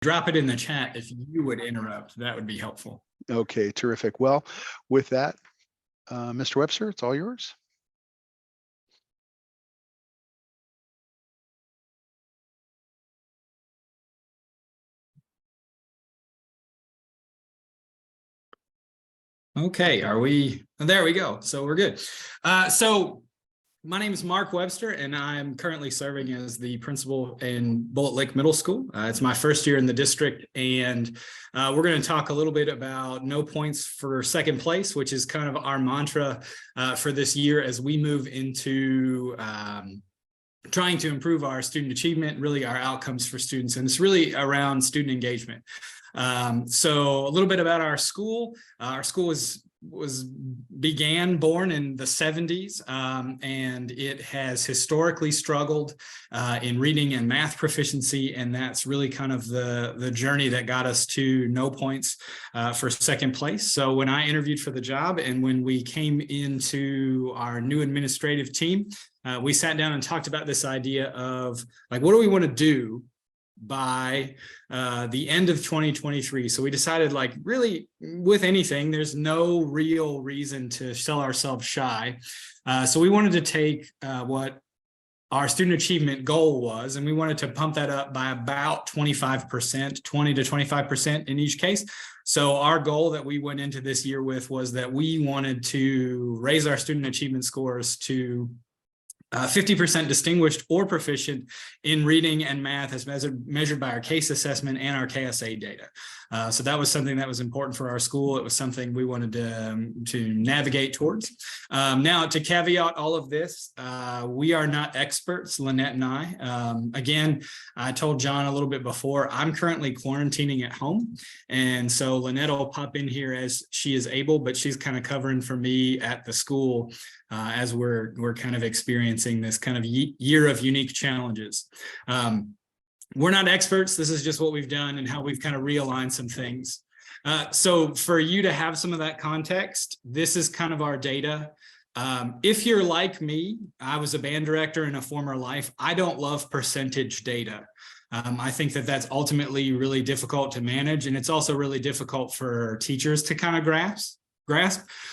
drop it in the chat if you would interrupt. That would be helpful. Okay, terrific. Well, with that, Mr. Webster, it's all yours. Okay, there we go. So we're good. So my name is Mark Webster, and I'm currently serving as the principal in Bullitt Lick Middle School. It's my first year in the district, and we're going to talk a little bit about no points for second place, which is kind of our mantra for this year as we move into trying to improve our student achievement, really our outcomes for students, and it's really around student engagement. So a little bit about our school. Our school began born in the 70s, and it has historically struggled in reading and math proficiency, and that's really kind of the journey that got us to no points for second place. So when I interviewed for the job and when we came into our new administrative team, we sat down and talked about this idea of like, what do we want to do by the end of 2023. So we decided, like, really with anything, there's no real reason to sell ourselves shy. So we wanted to take what our student achievement goal was, and we wanted to pump that up by about 25%, 20 to 25% in each case. So our goal that we went into this year with was that we wanted to raise our student achievement scores to 50% distinguished or proficient in reading and math as measured by our case assessment and our KSA data. So that was something that was important for our school. It was something we wanted to navigate towards. Now, to caveat all of this, we are not experts, Lynette and I. Again, I told John a little bit before, I'm currently quarantining at home. And so Lynette will pop in here as she is able, but she's kind of covering for me at the school as we're kind of experiencing this kind of year of unique challenges. We're not experts. This is just what we've done and how we've kind of realigned some things. So for you to have some of that context, this is kind of our data. If you're like me, I was a band director in a former life. I don't love percentage data. I think that that's ultimately really difficult to manage, and it's also really difficult for teachers to kind of grasp.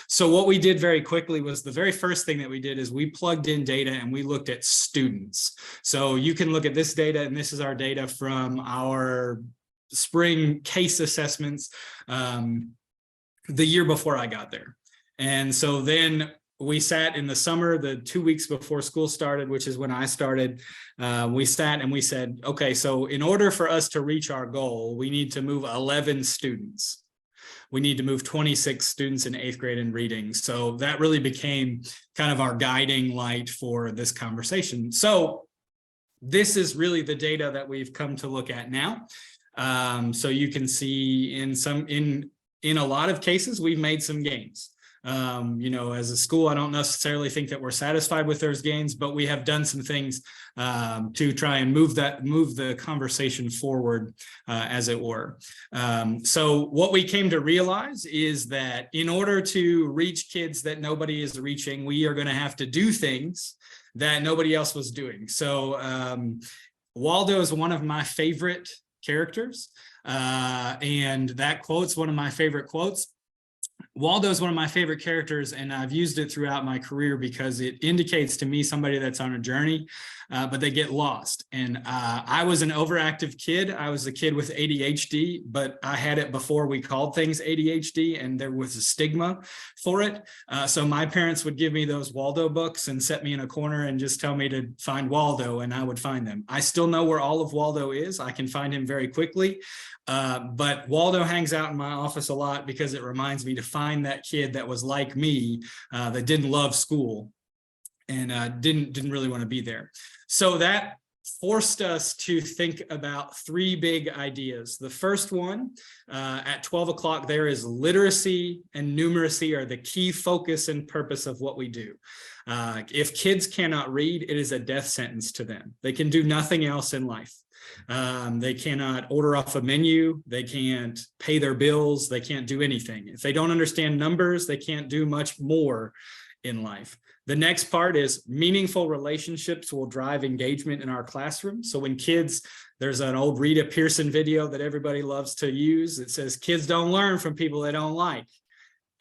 So what we did very quickly was the very first thing that we did is we plugged in data and we looked at students. So you can look at this data, and this is our data from our spring case assessments the year before I got there. And so then we sat in the summer, the 2 weeks before school started, which is when I started, we sat and we said, okay, so in order for us to reach our goal, we need to move 11 students. We need to move 26 students in 8th grade in reading. So that really became kind of our guiding light for this conversation. So this is really the data that we've come to look at now. So you can see in a lot of cases, we've made some gains. You know, as a school, I don't necessarily think that we're satisfied with those gains, but we have done some things to try and move the conversation forward, as it were. So what we came to realize is that in order to reach kids that nobody is reaching, we are going to have to do things that nobody else was doing. So Waldo is one of my favorite characters, and that quote's one of my favorite quotes. Waldo is one of my favorite characters, and I've used it throughout my career because it indicates to me somebody that's on a journey, but they get lost. And I was an overactive kid. I was a kid with ADHD, but I had it before we called things ADHD, and there was a stigma for it. So my parents would give me those Waldo books and set me in a corner and just tell me to find Waldo, and I would find them. I still know where all of Waldo is. I can find him very quickly. But Waldo hangs out in my office a lot because it reminds me to find that kid that was like me, that didn't love school and didn't really want to be there. So that forced us to think about three big ideas. The first one, at 12 o'clock, there is literacy and numeracy are the key focus and purpose of what we do. If kids cannot read, it is a death sentence to them. They can do nothing else in life. They cannot order off a menu. They can't pay their bills. They can't do anything. If they don't understand numbers, they can't do much more in life. The next part is meaningful relationships will drive engagement in our classroom. So when kids There's an old Rita Pearson video that everybody loves to use. It says, kids don't learn from people they don't like.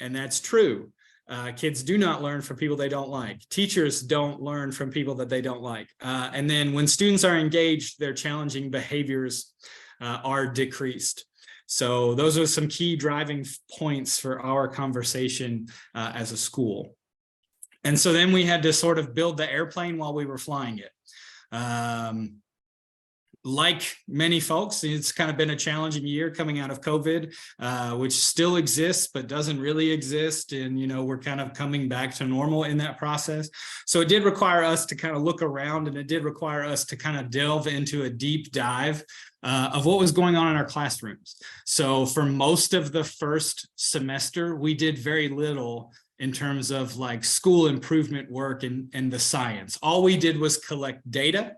And that's true. Kids do not learn from people they don't like. Teachers don't learn from people that they don't like. And then when students are engaged, their challenging behaviors are decreased. So those are some key driving points for our conversation as a school. And so then we had to sort of build the airplane while we were flying it. Like many folks, it's kind of been a challenging year coming out of COVID, which still exists, but doesn't really exist. And, you know, we're kind of coming back to normal in that process. So it did require us to kind of look around, and it did require us to kind of delve into a deep dive of what was going on in our classrooms. So for most of the first semester, we did very little in terms of like school improvement work and the science. All we did was collect data.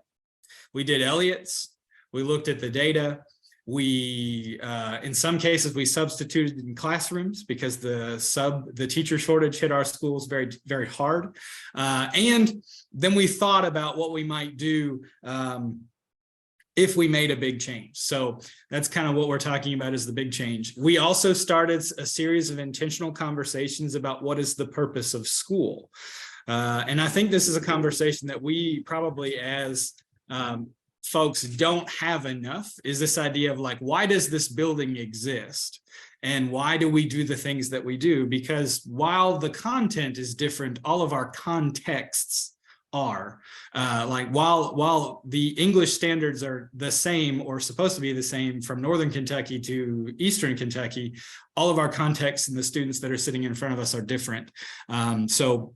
We did Elliott's. We looked at the data. We, in some cases, we substituted in classrooms because the teacher shortage hit our schools very, very hard. And then we thought about what we might do if we made a big change. So that's kind of what we're talking about, is the big change. We also started a series of intentional conversations about what is the purpose of school. And I think this is a conversation that we probably as folks don't have enough, is this idea of like, why does this building exist? And why do we do the things that we do? Because while the content is different, all of our contexts are. Like while the English standards are the same or supposed to be the same from Northern Kentucky to Eastern Kentucky, all of our contexts and the students that are sitting in front of us are different. So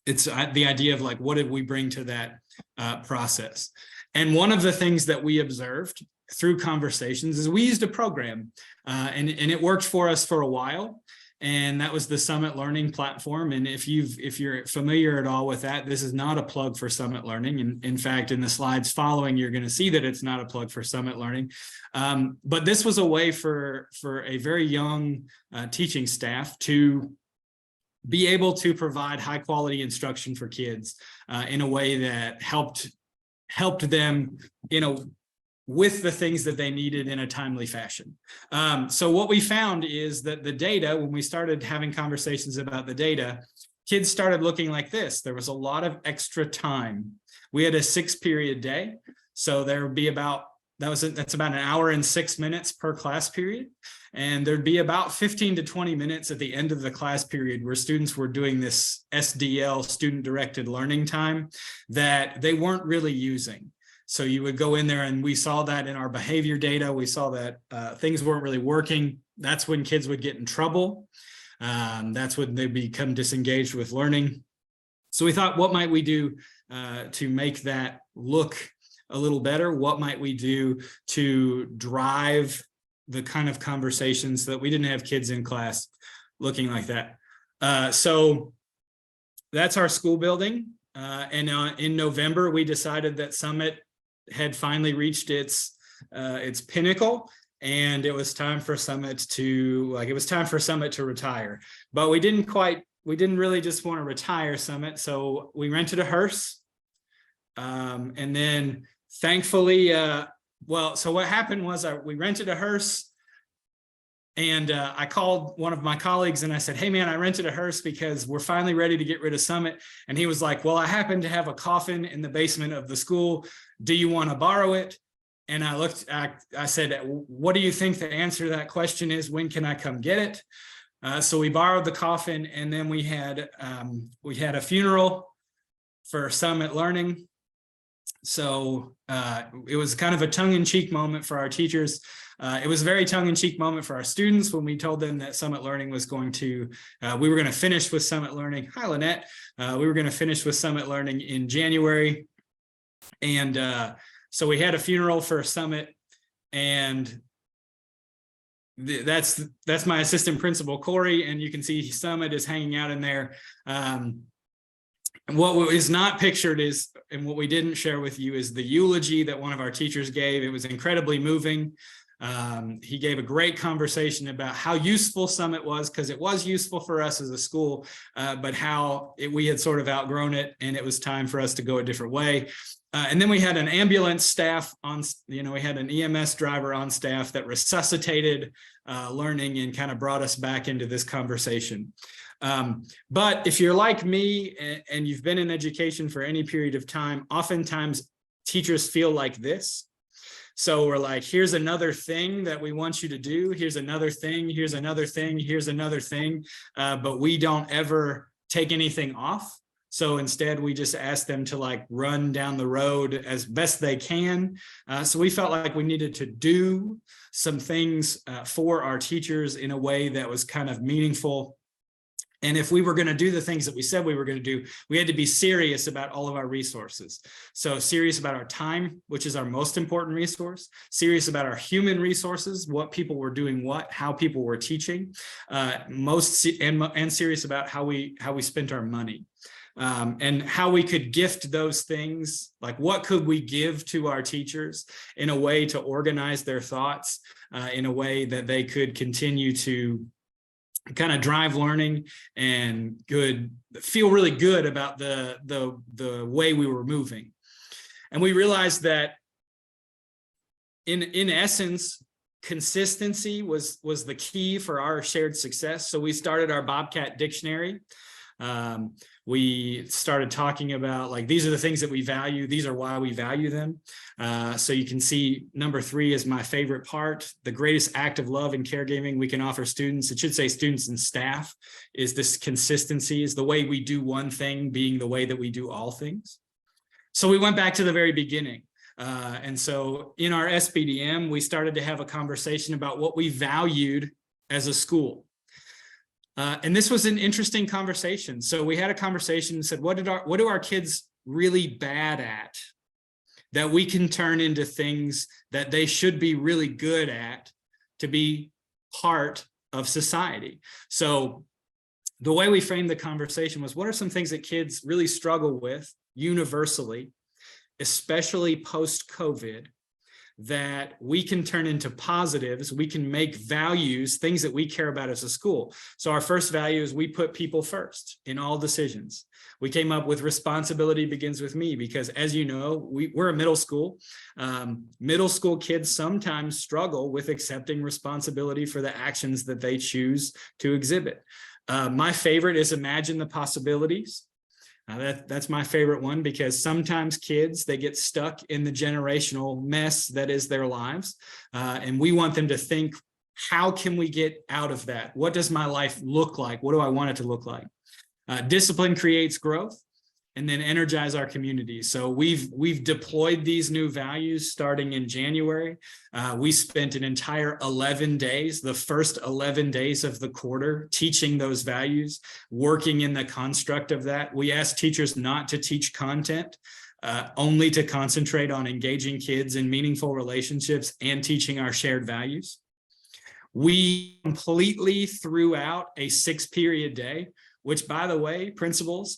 it's the idea of like, what did we bring to that process? And one of the things that we observed through conversations is we used a program and it worked for us for a while. And that was the Summit Learning platform. And if you're familiar at all with that, this is not a plug for Summit Learning. And in fact, in the slides following, you're going to see that it's not a plug for Summit Learning. But this was a way for a very young teaching staff to be able to provide high quality instruction for kids in a way that helped them, with the things that they needed in a timely fashion. So what we found is that the data, when we started having conversations about the data, kids started looking like this. There was a lot of extra time. We had a 6-period day. So there would be that's about an hour and 6 minutes per class period. And there'd be about 15 to 20 minutes at the end of the class period where students were doing this SDL, student directed learning time, that they weren't really using. So you would go in there, and we saw that in our behavior data. We saw that things weren't really working. That's when kids would get in trouble. That's when they become disengaged with learning. So we thought, what might we do to make that look a little better? What might we do to drive the kind of conversations so that we didn't have kids in class looking like that? So that's our school building. And in November, we decided that Summit had finally reached its pinnacle, and it was time for Summit to retire. But we didn't really just want to retire Summit, so we rented a hearse, and then thankfully, so what happened was we rented a hearse, and I called one of my colleagues and I said, "Hey man, I rented a hearse because we're finally ready to get rid of Summit." And he was like, "Well, I happen to have a coffin in the basement of the school. Do you want to borrow it?" And I said, "What do you think the answer to that question is? When can I come get it?" So we borrowed the coffin, and then we had a funeral for Summit Learning. So it was kind of a tongue-in-cheek moment for our teachers. It was a very tongue-in-cheek moment for our students when we told them that Summit Learning was we were going to finish with Summit Learning. Hi, Lynette. We were going to finish with Summit Learning in January. And so we had a funeral for Summit, and that's my assistant principal, Corey, and you can see Summit is hanging out in there. And what is not pictured is, and what we didn't share with you, is the eulogy that one of our teachers gave. It was incredibly moving. He gave a great conversation about how useful Summit was, because it was useful for us as a school, but how we had sort of outgrown it and it was time for us to go a different way. And then we had an ambulance staff on, we had an EMS driver on staff that resuscitated learning and kind of brought us back into this conversation. But if you're like me and you've been in education for any period of time, oftentimes teachers feel like this. So we're like, here's another thing that we want you to do. Here's another thing. Here's another thing. Here's another thing. But we don't ever take anything off. So instead, we just ask them to like run down the road as best they can. So we felt like we needed to do some things for our teachers in a way that was kind of meaningful. And if we were going to do the things that we said we were going to do, we had to be serious about all of our resources. So serious about our time, which is our most important resource, serious about our human resources, what people were doing, how people were teaching, and serious about how we spent our money. And how we could gift those things, like what could we give to our teachers in a way to organize their thoughts, in a way that they could continue to kind of drive learning and feel really good about the way we were moving. And we realized that in essence, consistency was the key for our shared success. So we started our Bobcat dictionary. We started talking about like, these are the things that we value. These are why we value them. So you can see number 3 is my favorite part. The greatest act of love and caregiving we can offer students, it should say students and staff, is this consistency, is the way we do one thing being the way that we do all things. So we went back to the very beginning. And so in our SBDM, we started to have a conversation about what we valued as a school. And this was an interesting conversation. So we had a conversation and said, what do our kids really bad at that we can turn into things that they should be really good at to be part of society? So the way we framed the conversation was, what are some things that kids really struggle with universally, especially post-COVID, that we can turn into positives, we can make values, things that we care about as a school. So our first value is we put people first in all decisions. We came up with responsibility begins with me, because as you know, we're a middle school. Middle school kids sometimes struggle with accepting responsibility for the actions that they choose to exhibit. My favorite is imagine the possibilities. That's my favorite one, because sometimes kids, they get stuck in the generational mess that is their lives. And we want them to think, how can we get out of that? What does my life look like? What do I want it to look like? Discipline creates growth, and then energize our community. So we've deployed these new values starting in January. We spent an entire 11 days, the first 11 days of the quarter, teaching those values, working in the construct of that. We asked teachers not to teach content, only to concentrate on engaging kids in meaningful relationships and teaching our shared values. We completely threw out a 6-period day, which, by the way, principals,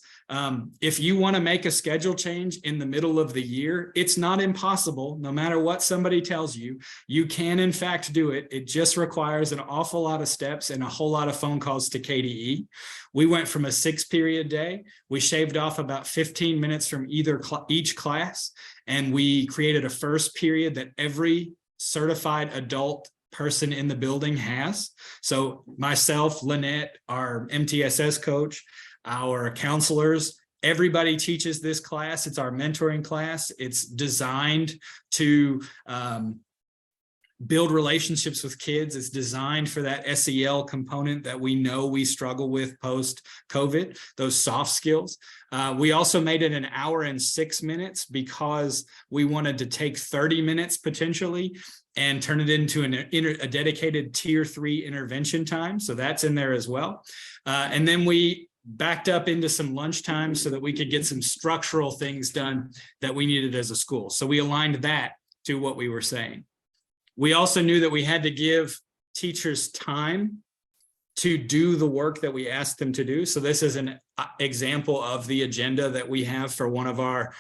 if you want to make a schedule change in the middle of the year, it's not impossible. No matter what somebody tells you, you can in fact do it. It just requires an awful lot of steps and a whole lot of phone calls to KDE. We went from a 6-period day. We shaved off about 15 minutes from each class, and we created a first period that every certified adult person in the building has. So myself, Lynette, our MTSS coach, our counselors, everybody teaches this class. It's our mentoring class. It's designed to build relationships with kids. It's designed for that SEL component that we know we struggle with post-COVID, those soft skills. We also made it an hour and 6 minutes because we wanted to take 30 minutes potentially and turn it into a dedicated tier 3 intervention time. So that's in there as well. And then we backed up into some lunchtime so that we could get some structural things done that we needed as a school. So we aligned that to what we were saying. We also knew that we had to give teachers time to do the work that we asked them to do. So this is an example of the agenda that we have for one of our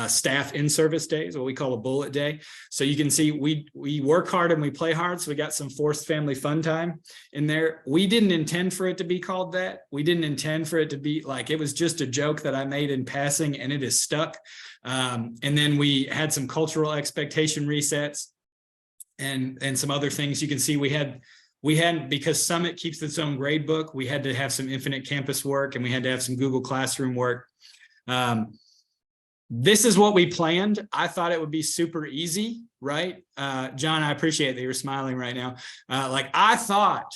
staff in-service days, what we call a bullet day. So you can see we work hard and we play hard. So we got some forced family fun time in there. We didn't intend for it to be called that. We didn't intend for it to be like, it was just a joke that I made in passing and it is stuck. And then we had some cultural expectation resets and some other things. You can see we had, because Summit keeps its own grade book, we had to have some Infinite Campus work and we had to have some Google Classroom work. This is what we planned. I thought it would be super easy, right? John, I appreciate that you're smiling right now. Like I thought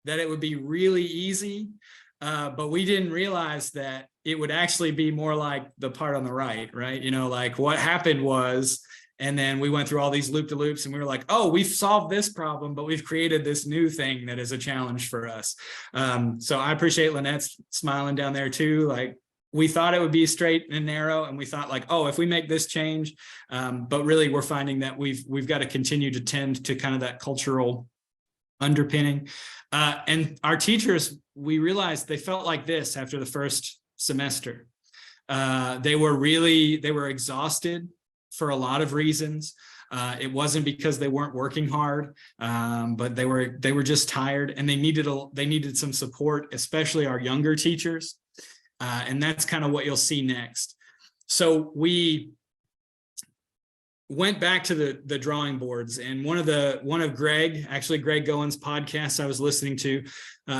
that it would be really easy, but we didn't realize that it would actually be more like the part on the right? You know, like what happened was, and then we went through all these loop-de-loops and we were like, oh, we've solved this problem, but we've created this new thing that is a challenge for us. So I appreciate Lynette's smiling down there too. Like we thought it would be straight and narrow and we thought like, oh, if we make this change, but really we're finding that we've got to continue to tend to kind of that cultural underpinning. And our teachers, we realized they felt like this after the first semester. They were exhausted for a lot of reasons. It wasn't because they weren't working hard, but they were just tired and they needed some support, especially our younger teachers. And that's kind of what you'll see next. So we went back to the drawing boards, and one of Greg Goen's podcasts I was listening to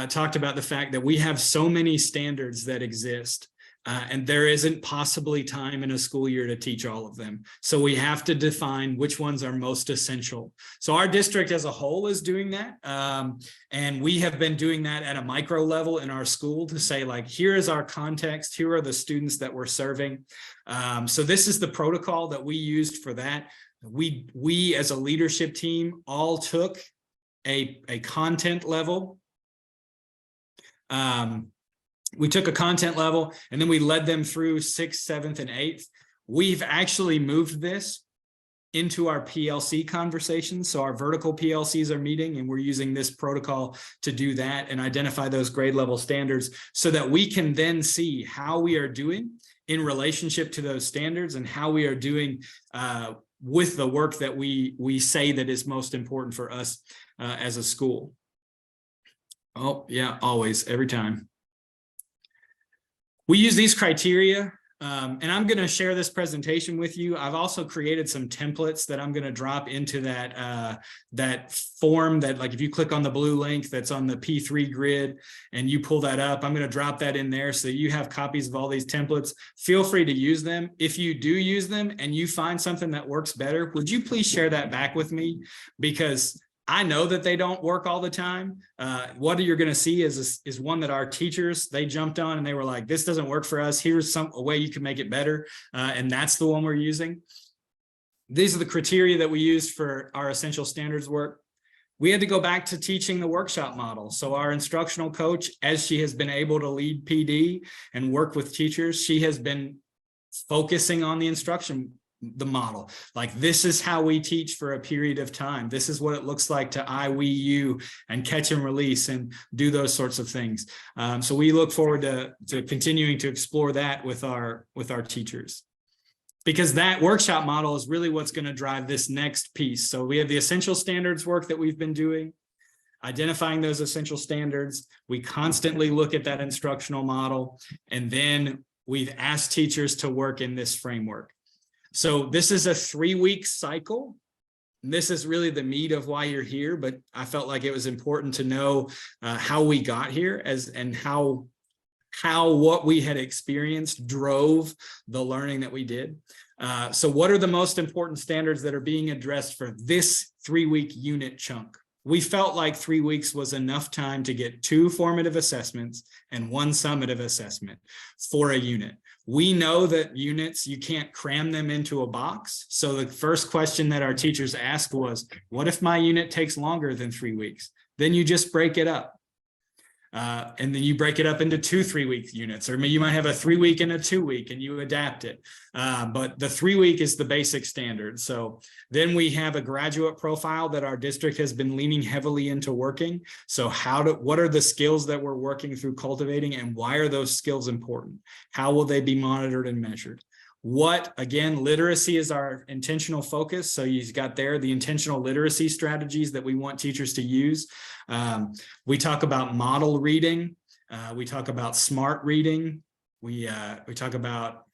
talked about the fact that we have so many standards that exist. And there isn't possibly time in a school year to teach all of them. So we have to define which ones are most essential. So our district as a whole is doing that. And we have been doing that at a micro level in our school to say like, here is our context. Here are the students that we're serving. So this is the protocol that we used for that. We as a leadership team all took a content level. We took a content level and then we led them through 6th, 7th, and 8th. We've actually moved this into our PLC conversations. So our vertical PLCs are meeting and we're using this protocol to do that and identify those grade level standards so that we can then see how we are doing in relationship to those standards and how we are doing with the work that we say that is most important for us as a school. Oh yeah, always, every time. We use these criteria, and I'm going to share this presentation with you. I've also created some templates that I'm going to drop into that form that, like, if you click on the blue link that's on the P3 grid and you pull that up, I'm going to drop that in there so you have copies of all these templates. Feel free to use them. If you do use them and you find something that works better, would you please share that back with me? Because I know that they don't work all the time. What you're going to see is one that our teachers, they jumped on and they were like, this doesn't work for us. Here's a way you can make it better. And that's the one we're using. These are the criteria that we used for our essential standards work. We had to go back to teaching the workshop model. So our instructional coach, as she has been able to lead PD and work with teachers, she has been focusing on the model. Like, this is how we teach for a period of time. This is what it looks like to I, we, you, and catch and release and do those sorts of things. So we look forward to continuing to explore that with our teachers, because that workshop model is really what's going to drive this next piece. So we have the essential standards work that we've been doing, identifying those essential standards. We constantly look at that instructional model, and then we've asked teachers to work in this framework. So this is a 3-week cycle. This is really the meat of why you're here, but I felt like it was important to know how we got here and how what we had experienced drove the learning that we did. So what are the most important standards that are being addressed for this 3-week unit chunk? We felt like 3 weeks was enough time to get 2 formative assessments and 1 summative assessment for a unit. We know that units, you can't cram them into a box. So the first question that our teachers asked was, what if my unit takes longer than 3 weeks? Then you just break it up. And then you break it up into 2 3-week units, or maybe you might have a 3-week and a 2-week and you adapt it. But the 3-week is the basic standard. So then we have a graduate profile that our district has been leaning heavily into working. So what are the skills that we're working through cultivating, and why are those skills important? How will they be monitored and measured? Again, literacy is our intentional focus. So you've got there the intentional literacy strategies that we want teachers to use. We talk about model reading. We talk about smart reading. We talk about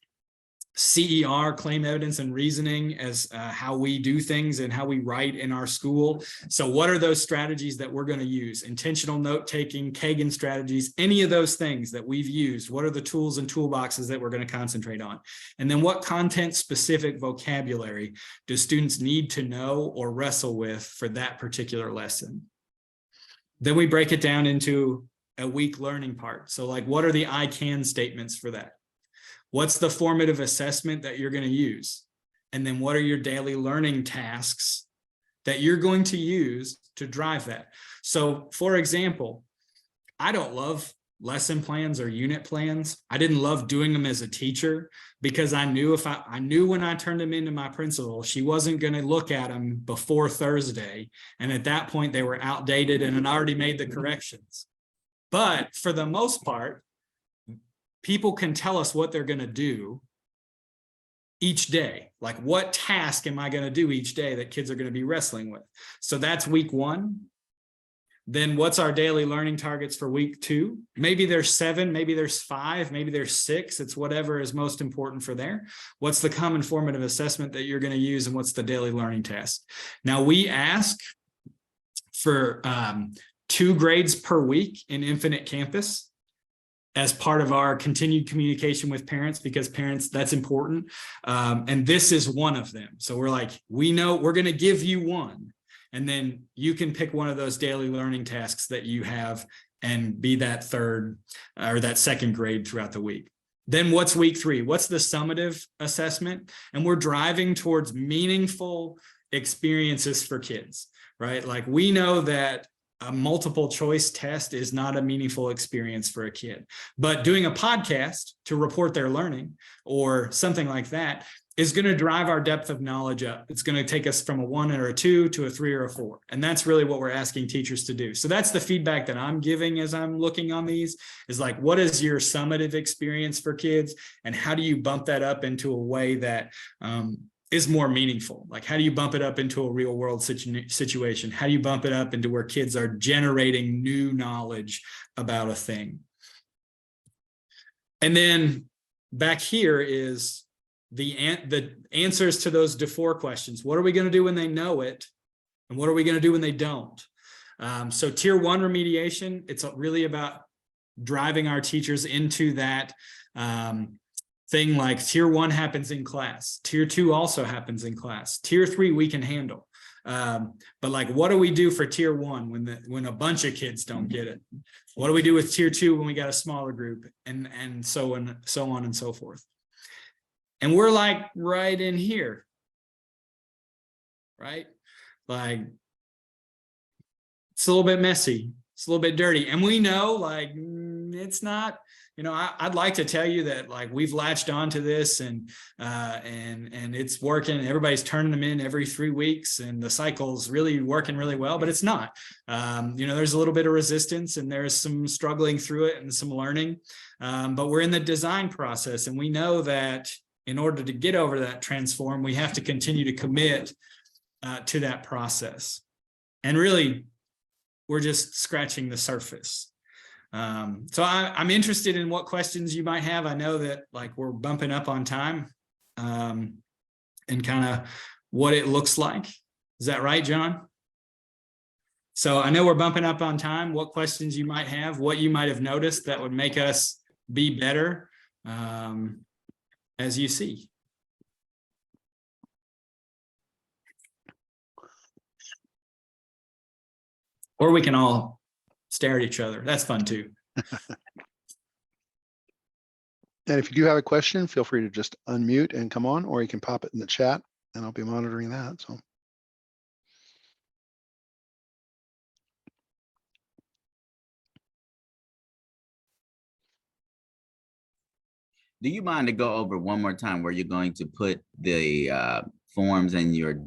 CER, claim evidence and reasoning, as how we do things and how we write in our school. So what are those strategies that we're going to use? Intentional note-taking, Kagan strategies, any of those things that we've used. What are the tools and toolboxes that we're going to concentrate on? And then what content-specific vocabulary do students need to know or wrestle with for that particular lesson? Then we break it down into a week learning part. So like, what are the I can statements for that? What's the formative assessment that you're going to use? And then what are your daily learning tasks that you're going to use to drive that? So for example, I don't love lesson plans or unit plans. I didn't love doing them as a teacher, because I knew I knew when I turned them into my principal, she wasn't going to look at them before Thursday. And at that point they were outdated and had already made the corrections. But for the most part, people can tell us what they're going to do each day. Like, what task am I going to do each day that kids are going to be wrestling with? So that's week 1. Then what's our daily learning targets for week 2? Maybe there's 7, maybe there's 5, maybe there's 6. It's whatever is most important for there. What's the common formative assessment that you're going to use, and what's the daily learning task? Now we ask for 2 grades per week in Infinite Campus as part of our continued communication with parents, because parents, that's important. And this is one of them. So we're like, we know we're going to give you 1, and then you can pick one of those daily learning tasks that you have and be that 3rd or that 2nd grade throughout the week. Then what's week 3? What's the summative assessment? And we're driving towards meaningful experiences for kids, right? Like, we know that a multiple choice test is not a meaningful experience for a kid, but doing a podcast to report their learning or something like that is going to drive our depth of knowledge up. It's going to take us from a 1 or a 2 to a 3 or a 4. And that's really what we're asking teachers to do. So that's the feedback that I'm giving as I'm looking on these, is like, what is your summative experience for kids? And how do you bump that up into a way that is more meaningful? Like, how do you bump it up into a real world situation? How do you bump it up into where kids are generating new knowledge about a thing? And then back here is the answers to those D4 questions. What are we going to do when they know it? And what are we going to do when they don't? So tier 1 remediation, it's really about driving our teachers into that thing. Like, tier 1 happens in class. Tier 2 also happens in class. Tier 3 we can handle. But like, what do we do for tier 1 when a bunch of kids don't get it? What do we do with tier 2 when we got a smaller group, and so on and so forth? And we're like right in here, right? Like, it's a little bit messy. It's a little bit dirty. And we know, like, it's not, I'd like to tell you that, like, we've latched onto this and it's working. Everybody's turning them in every 3 weeks and the cycle's really working really well, but it's not. There's a little bit of resistance and there's some struggling through it and some learning. But we're in the design process, and we know that in order to get over that transform, we have to continue to commit to that process. And really, we're just scratching the surface. So I'm interested in what questions you might have. I know that, like, we're bumping up on time, and kind of what it looks like. Is that right, John? So I know we're bumping up on time. What questions you might have, what you might have noticed that would make us be better, as you see. Or we can all stare at each other. That's fun too. And if you do have a question, feel free to just unmute and come on, or you can pop it in the chat and I'll be monitoring that. So. Do you mind to go over one more time where you're going to put the forms in your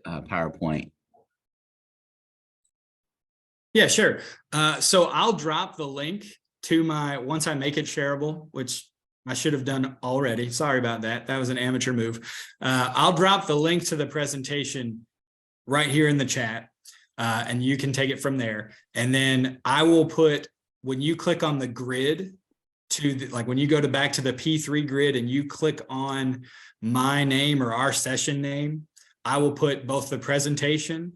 PowerPoint? Yeah, sure. So I'll drop the link to once I make it shareable, which I should have done already. Sorry about that. That was an amateur move. I'll drop the link to the presentation right here in the chat, and you can take it from there. And then I will put, when you click on the grid like when you go back to the P3 grid and you click on my name or our session name, I will put both the presentation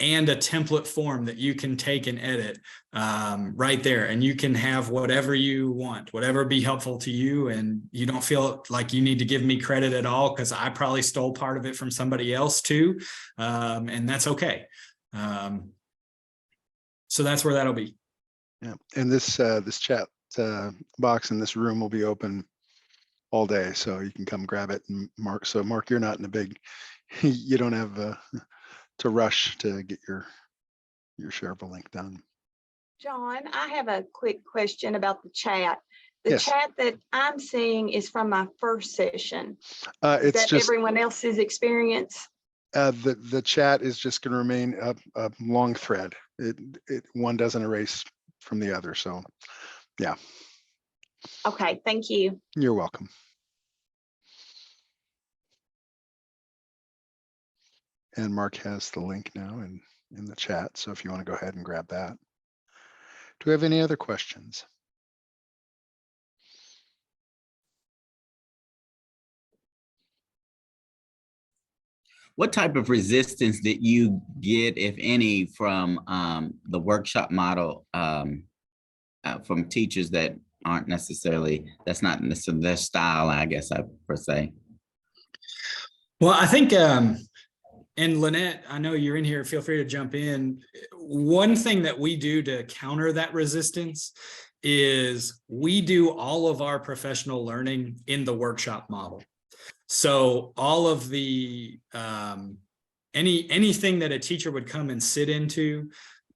and a template form that you can take and edit right there. And you can have whatever you want, whatever be helpful to you. And you don't feel like you need to give me credit at all, because I probably stole part of it from somebody else too. And that's okay. So that's where that'll be. Yeah, and this chat box in this room will be open all day, so you can come grab it. And Mark, you're not in a big, you don't have to rush to get your shareable link done. John, I have a quick question about the chat. The Yes. chat that I'm seeing is from my first session. It's is that just everyone else's experience? the chat is just going to remain a long thread. One doesn't erase from the other. So yeah. Okay, thank you. You're welcome. And Mark has the link now in the chat. So if you want to go ahead and grab that. Do we have any other questions? What type of resistance did you get, if any, from the workshop model from teachers that aren't necessarily, that's not necessarily their style, I guess, per se? Well, I think, and Lynette, I know you're in here, feel free to jump in. One thing that we do to counter that resistance is we do all of our professional learning in the workshop model. So all of the, anything that a teacher would come and sit into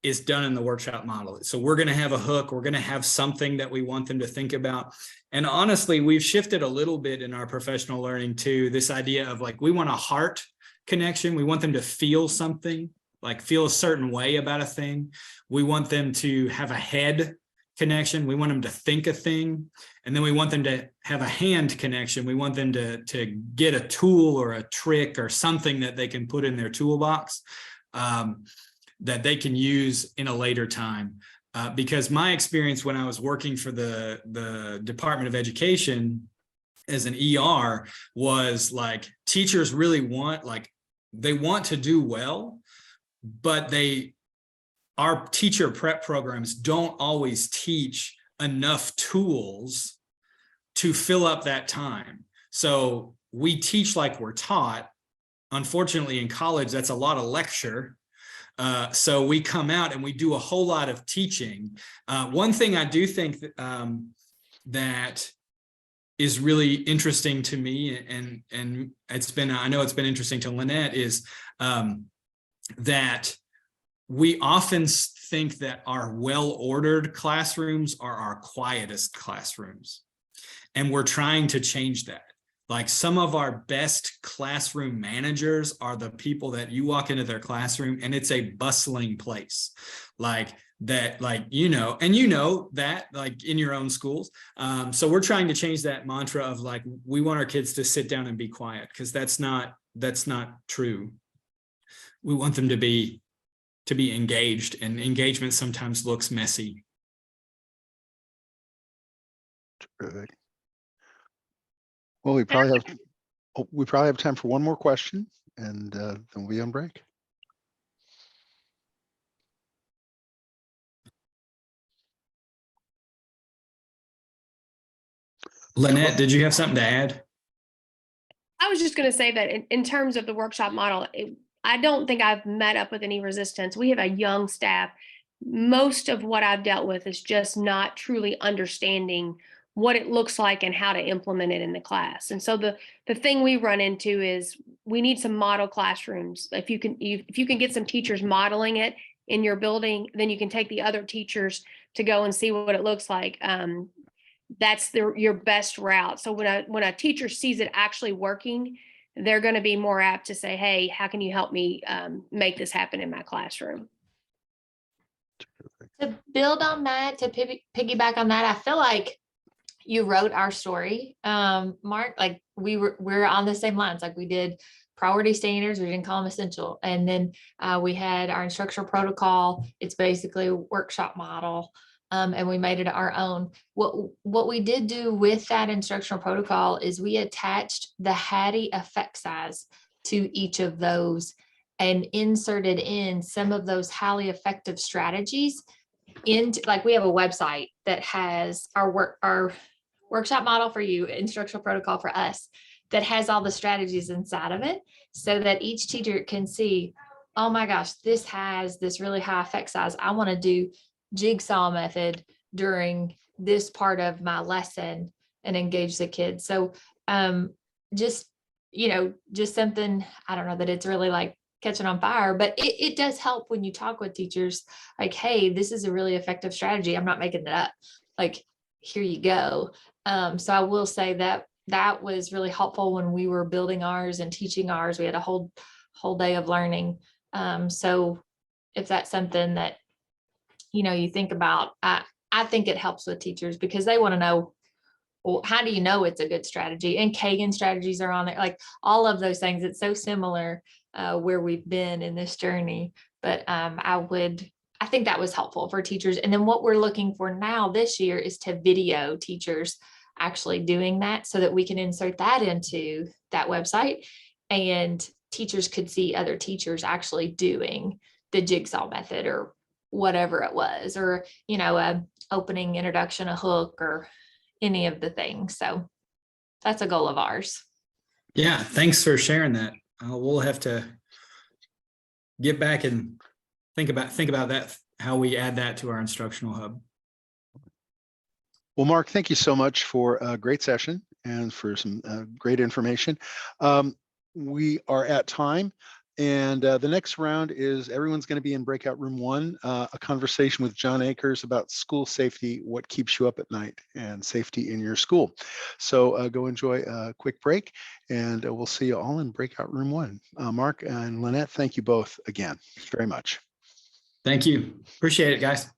is done in the workshop model. So we're going to have a hook. We're going to have something that we want them to think about. And honestly, we've shifted a little bit in our professional learning to this idea of like, we want a heart connection. We want them to feel something, like feel a certain way about a thing. We want them to have a head connection. We want them to think a thing. And then we want them to have a hand connection. We want them to get a tool or a trick or something that they can put in their toolbox that they can use in a later time. Because my experience when I was working for the Department of Education as an ER was like, teachers really want, like, they want to do well, but our teacher prep programs don't always teach enough tools to fill up that time. So we teach like we're taught. Unfortunately, in college, that's a lot of lecture. So we come out and we do a whole lot of teaching. One thing I do think that is really interesting to me, and I know it's been interesting to Lynette, is that we often think that our well-ordered classrooms are our quietest classrooms. And we're trying to change that. Like, some of our best classroom managers are the people that you walk into their classroom and it's a bustling place. Like that, like, and that, like, in your own schools. So we're trying to change that mantra of like, we want our kids to sit down and be quiet, because that's not true. We want them to be engaged, and engagement sometimes looks messy. Terrific. Well, we probably have time for one more question, and then we'll be on break. Lynette, did you have something to add? I was just going to say that in terms of the workshop model, I don't think I've met up with any resistance. We have a young staff. Most of what I've dealt with is just not truly understanding what it looks like and how to implement it in the class. And so the thing we run into is we need some model classrooms. If you can get some teachers modeling it in your building, then you can take the other teachers to go and see what it looks like. that's your best route. So when a teacher sees it actually working, they're going to be more apt to say, hey, how can you help me make this happen in my classroom? To build on that, to piggyback on that, I feel like you wrote our story, Mark. Like we're on the same lines. Like we did priority standards, we didn't call them essential, and then we had our instructional protocol. It's basically a workshop model, and we made it our own. What we did do with that instructional protocol is we attached the Hattie effect size to each of those and inserted in some of those highly effective strategies into, like, we have a website that has our workshop model for you, instructional protocol for us, that has all the strategies inside of it, so that each teacher can see, oh my gosh, this has this really high effect size. I want to do jigsaw method during this part of my lesson and engage the kids. So just something, I don't know that it's really like catching on fire, but it does help when you talk with teachers, like, hey, this is a really effective strategy. I'm not making it up. Like, here you go. So I will say that was really helpful when we were building ours and teaching ours. We had a whole day of learning. So if that's something that, you think about, I think it helps with teachers because they want to know, well, how do you know it's a good strategy? And Kagan strategies are on there, like all of those things. It's so similar where we've been in this journey. But I think that was helpful for teachers. And then what we're looking for now this year is to video teachers actually doing that, so that we can insert that into that website and teachers could see other teachers actually doing the jigsaw method or whatever it was, or, a opening, introduction, a hook, or any of the things. So that's a goal of ours. Yeah, thanks for sharing that. We'll have to get back and think about that, how we add that to our instructional hub. Well, Mark, thank you so much for a great session and for some great information. We are at time, and the next round is everyone's going to be in breakout room 1, a conversation with John Akers about school safety, what keeps you up at night, and safety in your school. So go enjoy a quick break, and we'll see you all in breakout room 1. Mark and Lynette, thank you both again very much. Thank you. Appreciate it, guys.